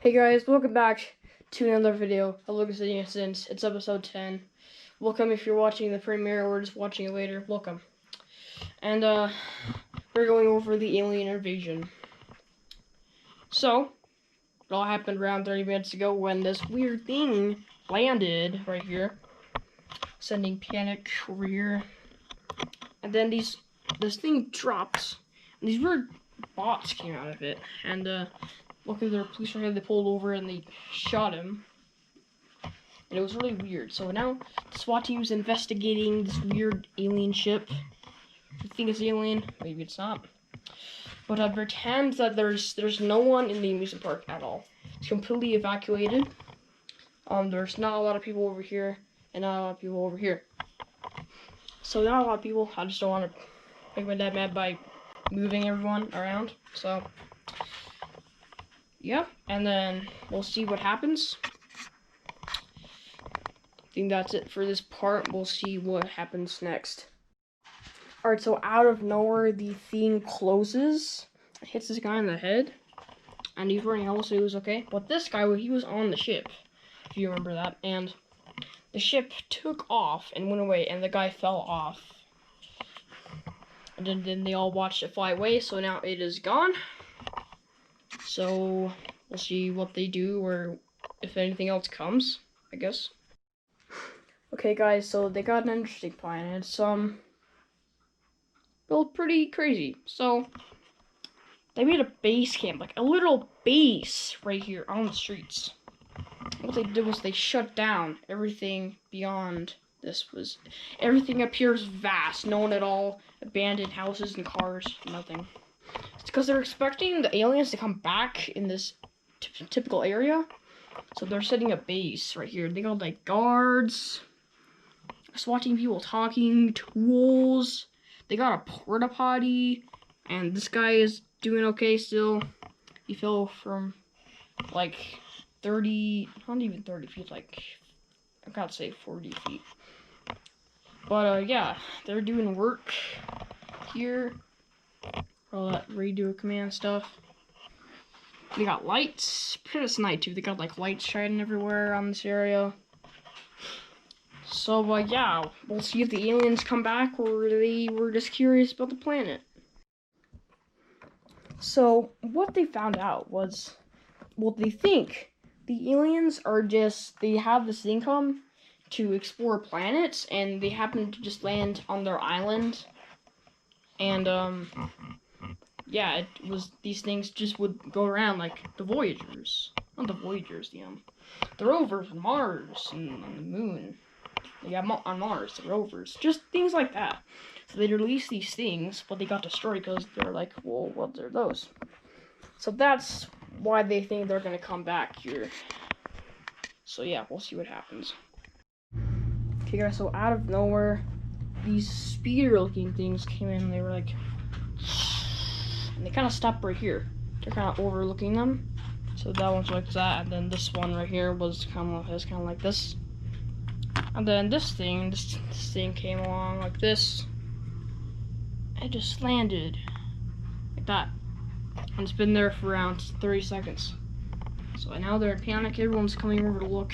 Hey guys, welcome back to another video of Lucas the Innocent. It's episode 10. Welcome if you're watching the premiere or just watching it later. Welcome. And we're going over the alien invasion. So, it all happened around 30 minutes ago when this weird thing landed right here, sending panic over here. And then this thing dropped, and these weird bots came out of it, and luckily their police right here, they pulled over and they shot him. And it was really weird. So now the SWAT team's investigating this weird alien ship. You think it's alien? Maybe it's not. But it pretends that there's no one in the amusement park at all. It's completely evacuated. There's not a lot of people over here and not a lot of people over here. So not a lot of people. I just don't want to make my dad mad by moving everyone around. So yeah, and then we'll see what happens. I think that's it for this part. We'll see what happens next. Alright, so out of nowhere, the thing closes. It hits this guy in the head. And he's wearing helmet, so he was okay. But this guy, he was on the ship, if you remember that. And the ship took off and went away, and the guy fell off. And then they all watched it fly away, so now it is gone. So we'll see what they do, or if anything else comes, I guess. Okay guys, so they got an interesting plan, and it's built pretty crazy. So they made a base camp, like a little base right here on the streets. What they did was they shut down everything beyond this. Everything appears vast, no one at all, abandoned houses and cars, nothing. It's because they're expecting the aliens to come back in this typical area. So they're setting a base right here. They got like guards, SWAT people talking, tools. They got a porta potty, and this guy is doing okay still. He fell from like 30, not even 30 feet, like I gotta say 40 feet. But yeah, they're doing work here. All that radio command stuff. They got lights. It's night too. They got like lights shining everywhere on this area. So, yeah, we'll see if the aliens come back or they were just curious about the planet. So, what they found out was, well, they think the aliens are they have this income to explore planets, and they happen to just land on their island. And, yeah, it was, these things just would go around like the Voyagers. Not the Voyagers, the rovers on Mars and on the moon. Yeah, on Mars, the rovers, just things like that. So they released these things, but they got destroyed because they're like, well, what are those? So that's why they think they're gonna come back here. So yeah, we'll see what happens. Okay guys, so out of nowhere, these speeder-looking things came in, and they were like, and they kind of stopped right here. They're kind of overlooking them. So that one's like that, and then this one right here was kind of like this. And then this thing came along like this. It just landed like that. And it's been there for around 30 seconds. So now they're in panic. Everyone's coming over to look.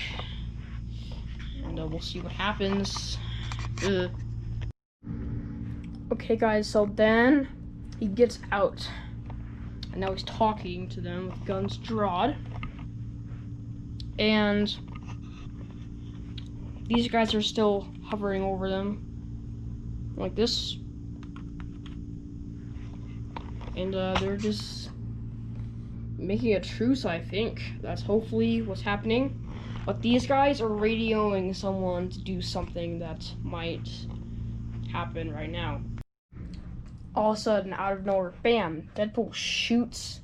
And we'll see what happens. Okay guys, so then he gets out. And now he's talking to them with guns drawn. And these guys are still hovering over them, like this. And they're just making a truce, I think. That's hopefully what's happening. But these guys are radioing someone to do something that might happen right now. All of a sudden, out of nowhere, bam, Deadpool shoots.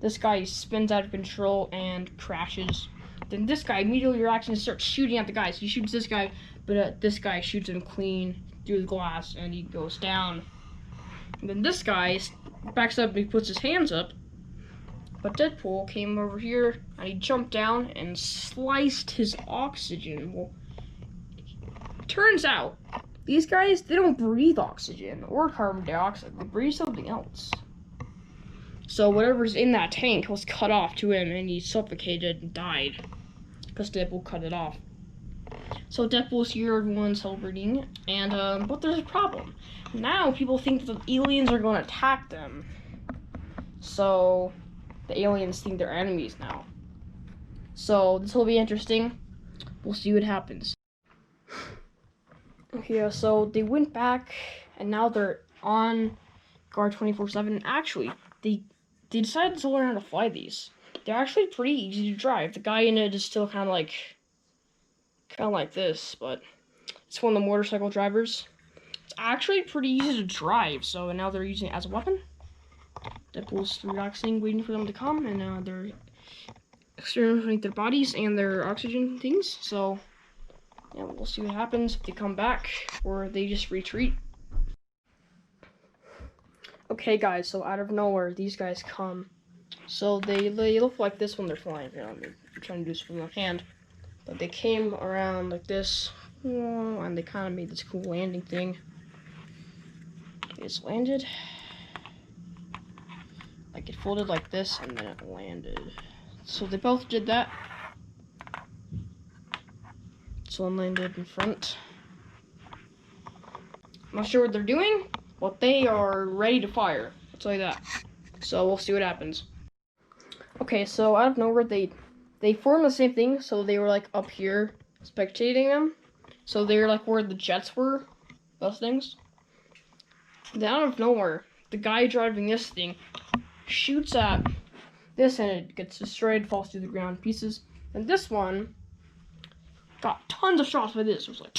This guy spins out of control and crashes. Then this guy immediately reacts and starts shooting at the guys. He shoots this guy, but this guy shoots him clean through the glass, and he goes down. And then this guy backs up and he puts his hands up. But Deadpool came over here, and he jumped down and sliced his oxygen. Well, turns out, these guys, they don't breathe oxygen or carbon dioxide. They breathe something else. So whatever's in that tank was cut off to him, and he suffocated and died because Deadpool cut it off. So Deadpool's here, everyone's celebrating, and but there's a problem. Now people think that the aliens are going to attack them. So the aliens think they're enemies now. So this will be interesting. We'll see what happens. Okay, so they went back, and now they're on guard 24/7. Actually, they decided to learn how to fly these. They're actually pretty easy to drive. The guy in it is still kind of like this, but it's one of the motorcycle drivers. It's actually pretty easy to drive, so now they're using it as a weapon. Deadpool's relaxing, waiting for them to come, and they're experimenting their bodies and their oxygen things, so yeah, we'll see what happens if they come back or they just retreat. Okay, guys, so out of nowhere, these guys come. So they look like this when they're flying. You know, they're trying to do this from their hand. But they came around like this, and they kind of made this cool landing thing. They just landed. Like, it folded like this, and then it landed. So they both did that. So one landed in front. I'm not sure what they're doing, but they are ready to fire. I'll tell you that. So we'll see what happens. Okay, so out of nowhere, they formed the same thing. So they were like up here, spectating them. So they're like where the jets were, those things. Then out of nowhere, the guy driving this thing shoots at this, and it gets destroyed, falls to the ground in pieces. And this one got tons of shots by this. It was like,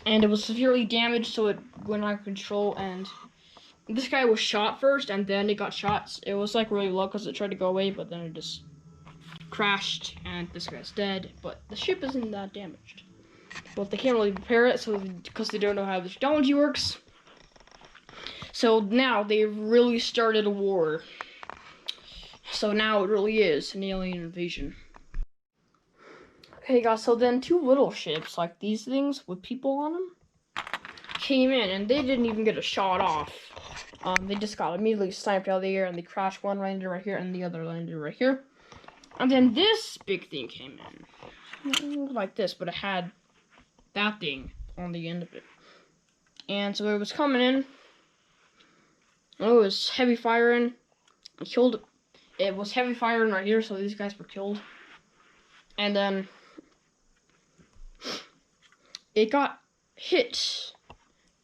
and it was severely damaged, so it went out of control. And this guy was shot first, and then it got shots. It was like really low because it tried to go away, but then it just crashed, and this guy's dead. But the ship isn't that damaged. But they can't really repair it, so because they don't know how the technology works. So now they've really started a war. So now it really is an alien invasion. Okay, guys, so then two little ships, like these things with people on them, came in, and they didn't even get a shot off. They just got immediately sniped out of the air, and they crashed. One landed right here, and the other landed right here. And then this big thing came in, like this, but it had that thing on the end of it. And so it was coming in. It was heavy firing. It killed. It was heavy firing right here, so these guys were killed. And then it got hit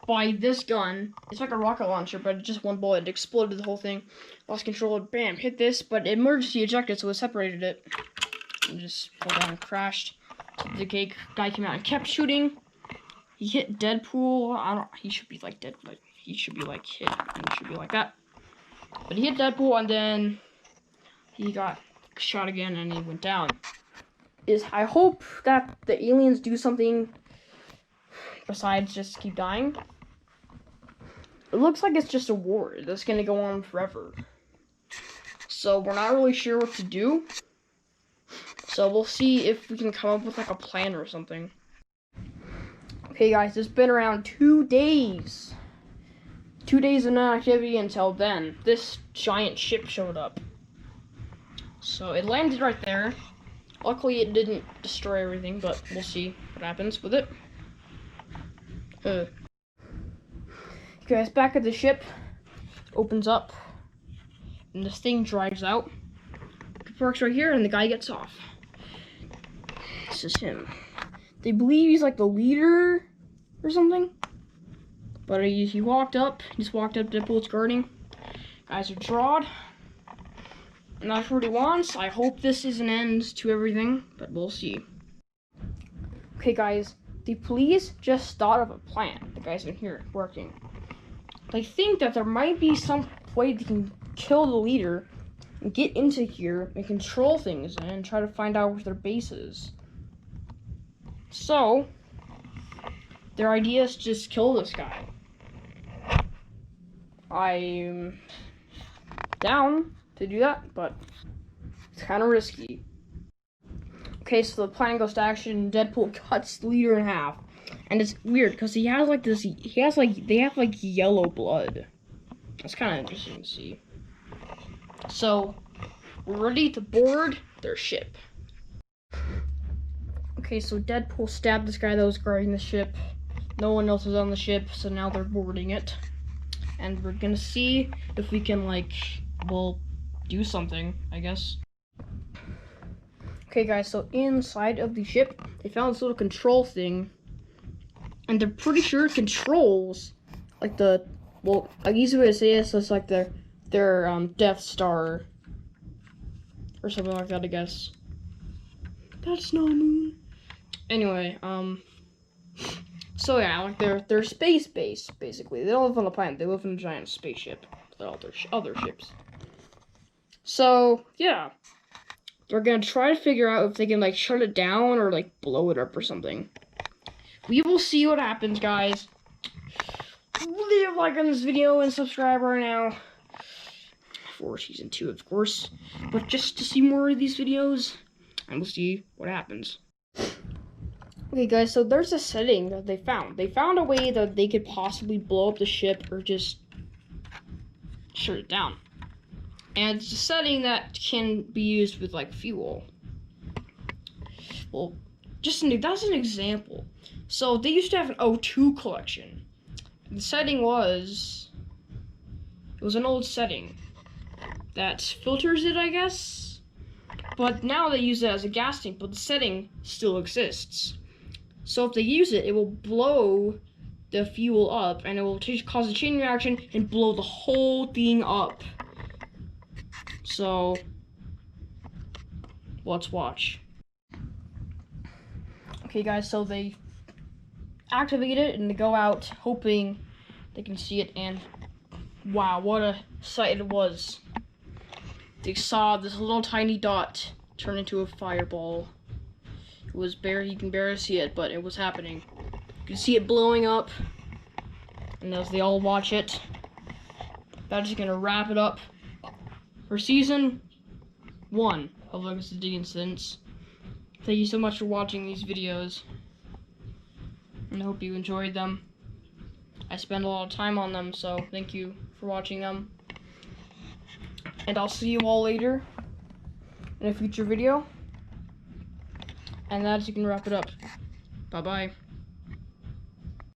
by this gun. It's like a rocket launcher, but just one bullet. It exploded the whole thing. Lost control. Bam! Hit this, but it emergency ejected, so it separated it. And just pulled down and crashed. So the guy came out and kept shooting. He hit Deadpool. He should be like dead. Like he should be like hit. He should be like that. But he hit Deadpool, and then he got shot again, and he went down. I hope that the aliens do something besides just keep dying. It looks like it's just a war that's gonna go on forever. So we're not really sure what to do. So we'll see if we can come up with like a plan or something. Okay, guys, it's been around 2 days. 2 days of non-activity until then. This giant ship showed up. So it landed right there. Luckily, it didn't destroy everything, but we'll see what happens with it. Okay, guys, back at the ship. It opens up, and this thing drives out. It parks right here, and the guy gets off. This is him. They believe he's like the leader or something. But he walked up. He just walked up. Deadpool's guarding. Guys are drawed. I'm not sure what he wants. I hope this is an end to everything, but we'll see. Okay, guys. The police just thought of a plan. The guys in here working. They think that there might be some way they can kill the leader and get into here and control things and try to find out where their base is. So, their idea is to just kill this guy. I'm down to do that, but it's kind of risky. Okay, so the plan goes to action. Deadpool cuts the leader in half, and it's weird because he has like this. They have like yellow blood. It's kind of interesting to see. So, we're ready to board their ship. Okay, so Deadpool stabbed this guy that was guarding the ship. No one else was on the ship, so now they're boarding it. And we're gonna see if we can, like, well, do something, I guess. Okay, guys, so inside of the ship, they found this little control thing. And they're pretty sure it controls, like, the, well, an easy way to say it is like their Death Star. Or something like that, I guess. That's no moon. Anyway, so yeah, like they're space based basically. They don't live on a planet. They live in a giant spaceship with all their other ships. So yeah, they're gonna try to figure out if they can like shut it down or like blow it up or something. We will see what happens, guys. Leave a like on this video and subscribe right now for season 2, of course. But just to see more of these videos, and we'll see what happens. Okay, guys, so there's a setting that they found. They found a way that they could possibly blow up the ship or just shut it down. And it's a setting that can be used with, like, fuel. Well, that's an example. So they used to have an O2 collection. The setting was, it was an old setting that filters it, I guess. But now they use it as a gas tank, but the setting still exists. So if they use it, it will blow the fuel up, and it will cause a chain reaction and blow the whole thing up. So, let's watch. Okay, guys, so they activate it, and they go out hoping they can see it, and wow, what a sight it was. They saw this little tiny dot turn into a fireball. It was you can barely see it, but it was happening. You can see it blowing up. And as they all watch it, that's just gonna wrap it up for season 1 of Legacy City Incidents. Thank you so much for watching these videos, and I hope you enjoyed them. I spend a lot of time on them, so thank you for watching them. And I'll see you all later in a future video. And that's, you can wrap it up. Bye-bye.